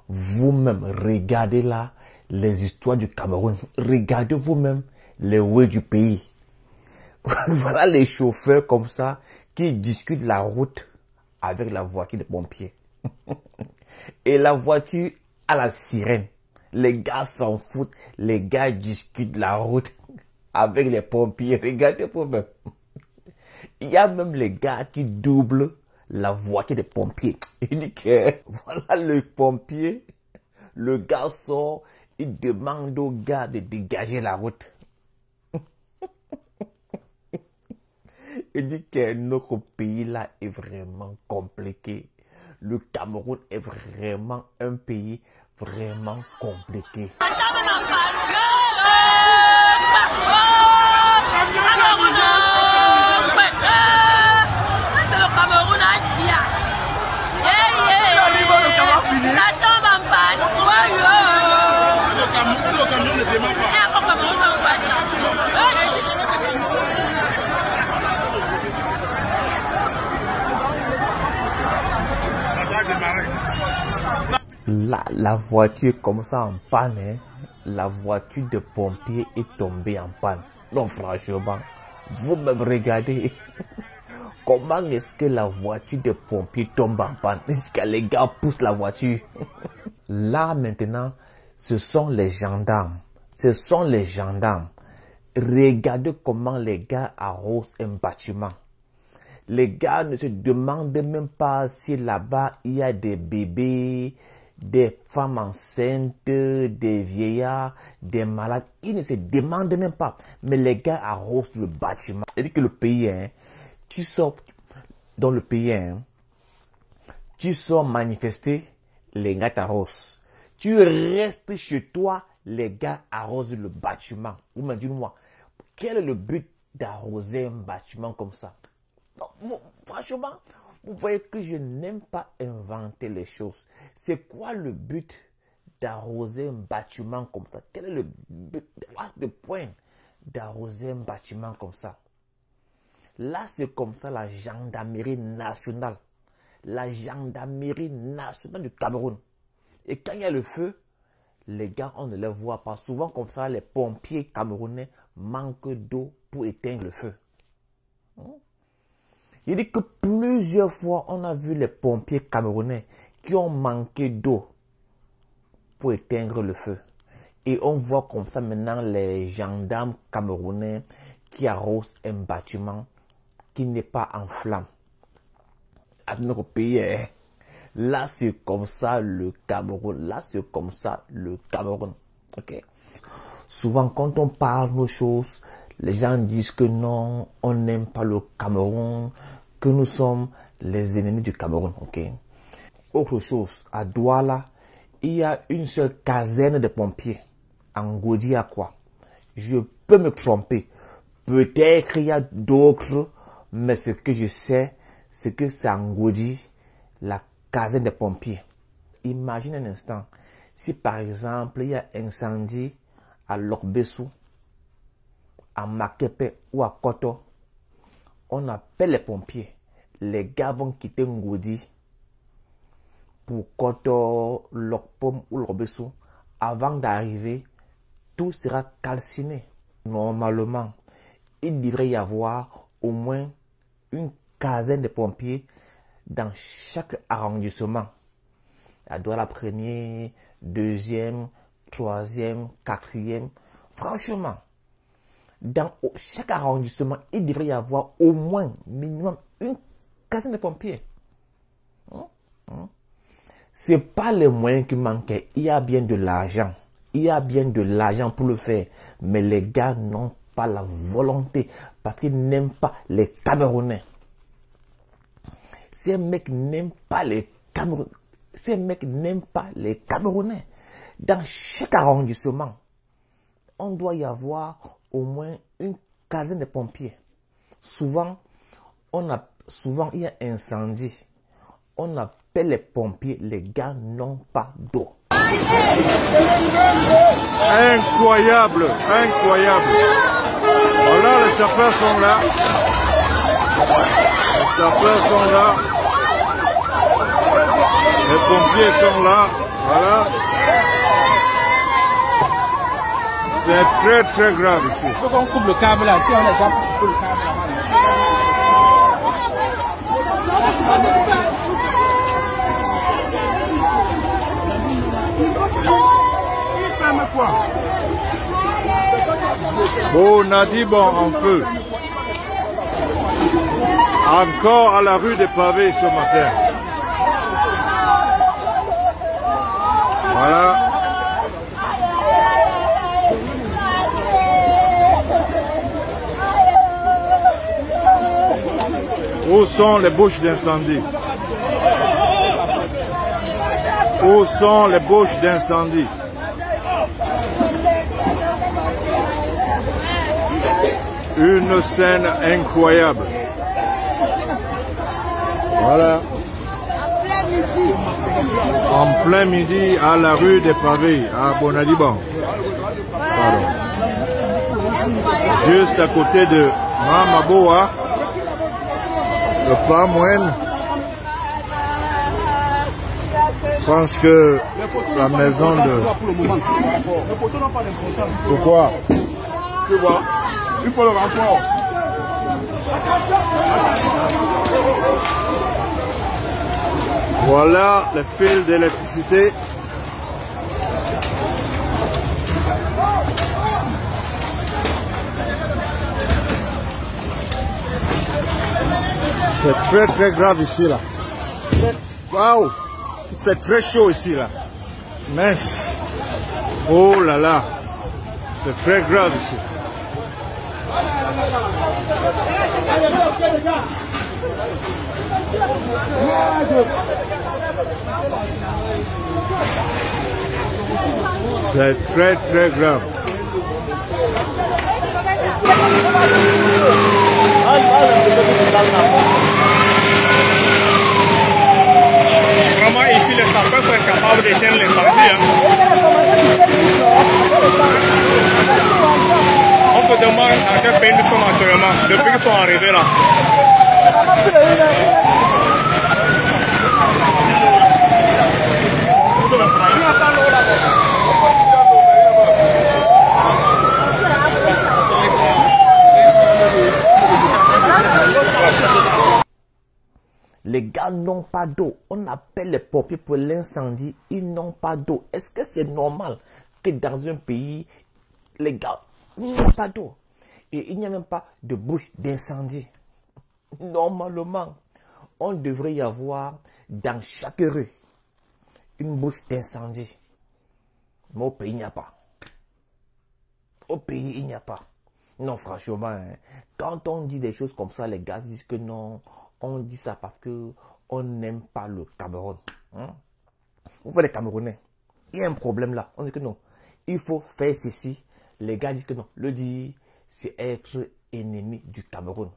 vous-même, regardez là les histoires du Cameroun. Regardez vous-même les routes du pays. Voilà les chauffeurs comme ça qui discutent la route avec la voiture des pompiers. Et la voiture à la sirène. Les gars s'en foutent. Les gars discutent la route avec les pompiers. Regardez vous-même. Il y a même les gars qui doublent la voiture des pompiers. Il dit que voilà le pompier. Le gars sort. Il demande au gars de dégager la route. Il dit que notre pays là est vraiment compliqué. Le Cameroun est vraiment un pays vraiment compliqué. La voiture comme ça en panne, hein? La voiture de pompier est tombée en panne. Non, franchement, vous-même regardez comment est-ce que la voiture de pompier tombe en panne. Est-ce que les gars poussent la voiture? Là maintenant, ce sont les gendarmes. Ce sont les gendarmes. Regardez comment les gars arrosent un bâtiment. Les gars ne se demandent même pas si là-bas il y a des bébés, des femmes enceintes, des vieillards, des malades. Ils ne se demandent même pas. Mais les gars arrosent le bâtiment. C'est-à-dire que le pays, hein, tu sors dans le pays, hein, tu sors manifester, les gars t'arrosent. Tu restes chez toi, les gars arrosent le bâtiment. Vous me dites-moi, quel est le but d'arroser un bâtiment comme ça? Non, franchement, vous voyez que je n'aime pas inventer les choses. C'est quoi le but d'arroser un bâtiment comme ça? Quel est le but? What's the point d'arroser un bâtiment comme ça? Là, c'est comme ça la gendarmerie nationale. La gendarmerie nationale du Cameroun. Et quand il y a le feu, les gars, on ne les voit pas. Souvent, comme ça, les pompiers camerounais manquent d'eau pour éteindre le feu. Il dit que plusieurs fois, on a vu les pompiers camerounais qui ont manqué d'eau pour éteindre le feu. Et on voit comme ça maintenant les gendarmes camerounais qui arrosent un bâtiment qui n'est pas en flammes. À notre pays, hein? Là, c'est comme ça le Cameroun. Là, c'est comme ça le Cameroun. Ok? Souvent, quand on parle de choses, les gens disent que non, on n'aime pas le Cameroun, que nous sommes les ennemis du Cameroun. Ok? Autre chose, à Douala, il y a une seule caserne de pompiers. En Godi à quoi? Je peux me tromper. Peut-être il y a d'autres, mais ce que je sais, c'est que c'est en Godi, la caserne des pompiers. Imagine un instant, si par exemple il y a incendie à Lokbessou, à Makepe ou à Koto, on appelle les pompiers. Les gars vont quitter Ngodi pour Koto, Lokpom ou Lokbessou. Avant d'arriver, tout sera calciné. Normalement, il devrait y avoir au moins une caserne de pompiers dans chaque arrondissement. À Douala premier, deuxième, troisième, quatrième. Franchement, dans chaque arrondissement, il devrait y avoir au moins minimum une caserne de pompiers. C'est pas les moyens qui manquaient. Il y a bien de l'argent. Il y a bien de l'argent pour le faire. Mais les gars n'ont pas la volonté parce qu'ils n'aiment pas les Camerounais. Ces mecs n'aiment pas les Camerounais. Ces mecs n'aiment pas les Camerounais. Dans chaque arrondissement, on doit y avoir au moins une caserne de pompiers. Souvent, il y a incendie. On appelle les pompiers, les gars n'ont pas d'eau. Incroyable, incroyable. Voilà, les sapeurs sont là. Les sapeurs sont là. Les pompiers sont là. Voilà. C'est très très grave ici. Il faut qu'on coupe le câble là. Si on est déjà coupé le câble là. Il ferme quoi? Bonadibon en feu. Encore à la rue des Pavés ce matin. Voilà. Où sont les bouches d'incendie? Où sont les bouches d'incendie? Une scène incroyable. Voilà. En plein midi à la rue des Pavés, à Bonadibon. Pardon. Juste à côté de Mamaboa, le Pamoine. Je pense que la maison de... Pourquoi? Tu vois, il faut le rapport. Voilà les fils d'électricité. C'est très très grave ici là. Waouh! Il fait très chaud ici là. Mince. Oh là là. C'est très grave ici. C'est très très grave. Vraiment ici les sapeurs sont capables d'éteindre l'incendie. On se demande à quel pays nous sommes actuellement, depuis qu'ils sont arrivés là. Les gars n'ont pas d'eau. On appelle les pompiers pour l'incendie. Ils n'ont pas d'eau. Est-ce que c'est normal que dans un pays, les gars n'ont pas d'eau? Et il n'y a même pas de bouche d'incendie. Normalement, on devrait y avoir dans chaque rue une bouche d'incendie. Mais au pays, il n'y a pas. Au pays, il n'y a pas. Non, franchement, hein, quand on dit des choses comme ça, les gars disent que non, on dit ça parce que on n'aime pas le Cameroun. Hein? Vous voyez les Camerounais, il y a un problème là. On dit que non, il faut faire ceci. Les gars disent que non, le dire, c'est être ennemi du Cameroun.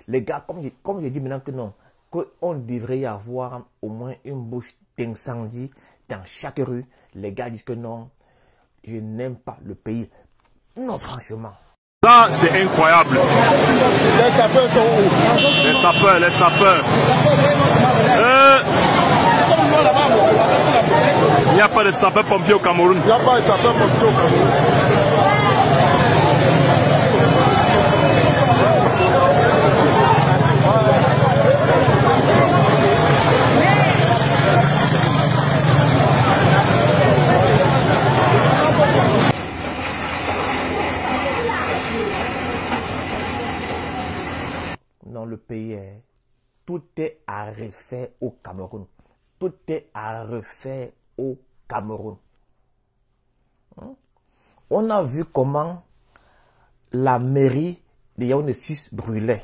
Les gars, comme je dis maintenant que non, qu'on devrait y avoir au moins une bouche d'incendie dans chaque rue. Les gars disent que non, je n'aime pas le pays. Non, franchement. Là, c'est incroyable. Les sapeurs sont où? Les sapeurs. Il n'y a pas de sapeurs-pompiers au Cameroun. Il n'y a pas de sapeurs-pompiers au Cameroun. Dans le pays, tout est à refaire au Cameroun. Tout est à refaire au Cameroun. On a vu comment la mairie de Yaoundé 6 brûlait.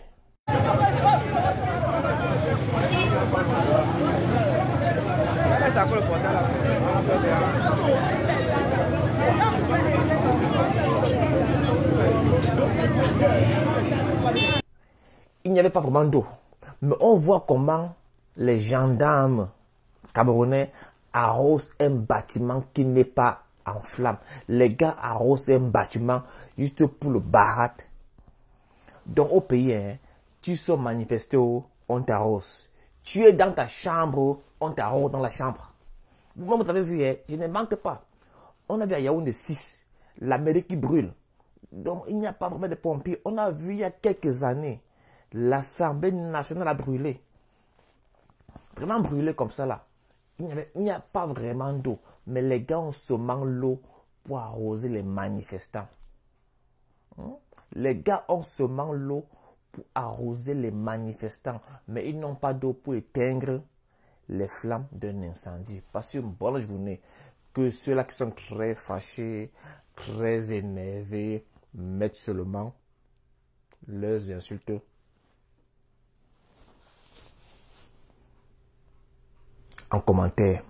Il n'y avait pas vraiment d'eau. Mais on voit comment les gendarmes camerounais arrosent un bâtiment qui n'est pas en flammes. Les gars arrosent un bâtiment juste pour le barat. Donc au pays, hein, tu sors manifester, on t'arrose. Tu es dans ta chambre, on t'arrose dans la chambre. Moi, vous avez vu, hein, je ne manque pas. On a vu à Yaoundé 6, la mairie qui brûle. Donc, il n'y a pas vraiment de pompiers. On a vu il y a quelques années, l'Assemblée nationale a brûlé. Vraiment brûlé comme ça là. Il n'y a pas vraiment d'eau. Mais les gars ont seulement l'eau pour arroser les manifestants. Les gars ont seulement l'eau pour arroser les manifestants. Mais ils n'ont pas d'eau pour éteindre les flammes d'un incendie. Passez une bonne journée. Que ceux-là qui sont très fâchés, très énervés, mettent seulement leurs insultes en commentaire.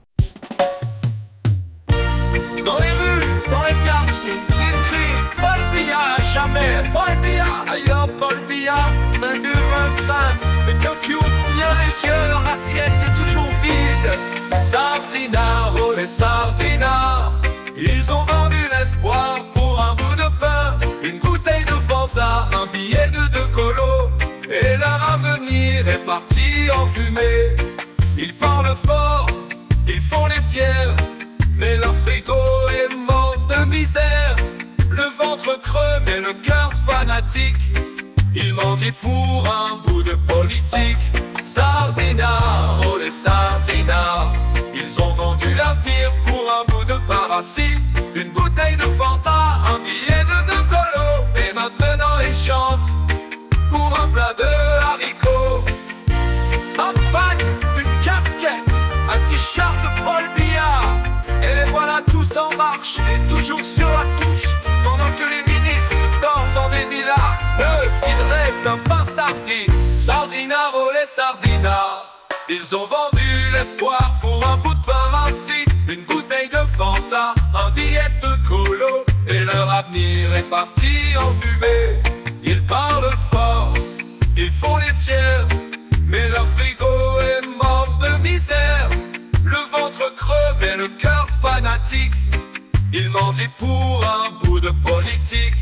Dans les rues, dans les quartiers, ils crient Paul Biya, jamais Paul Biya, ailleurs Paul Biya, fin du 25. Mais quand tu ouvres bien les yeux, leur assiette est toujours vide. Sardinard, oh les sardinards, ils ont vendu l'espoir pour un bout de pain, une bouteille de Fanta, un billet de 2 colos, et leur avenir est parti en fumée. Ils parlent fort, ils font les fiers, mais leur frigo est mort de misère. Le ventre creux mais le cœur fanatique, ils mendient pour un bout de politique. Sardinards, oh les sardinards, ils ont vendu l'avenir pour un bout de parasite, une bouteille de Fanta, un billet de 2 colos, et maintenant ils chantent pour un plat de haricots. Un pack, une casquette, un t-shirt de Paul Biya, et les voilà tous en marche, et toujours sur la touche, pendant que les ministres dorment dans des villas. Eux, ils rêvent d'un pain sardine. Sardinards, oh les sardinards, ils ont vendu l'espoir pour un bout de parasite, une bouteille de Fanta, un billet de colo, et leur avenir est parti en fumée. Ils parlent fort, ils font les fiers, mais leur frigo est mort de misère. Le ventre creux mais le cœur fanatique, ils mendient pour un bout de politique.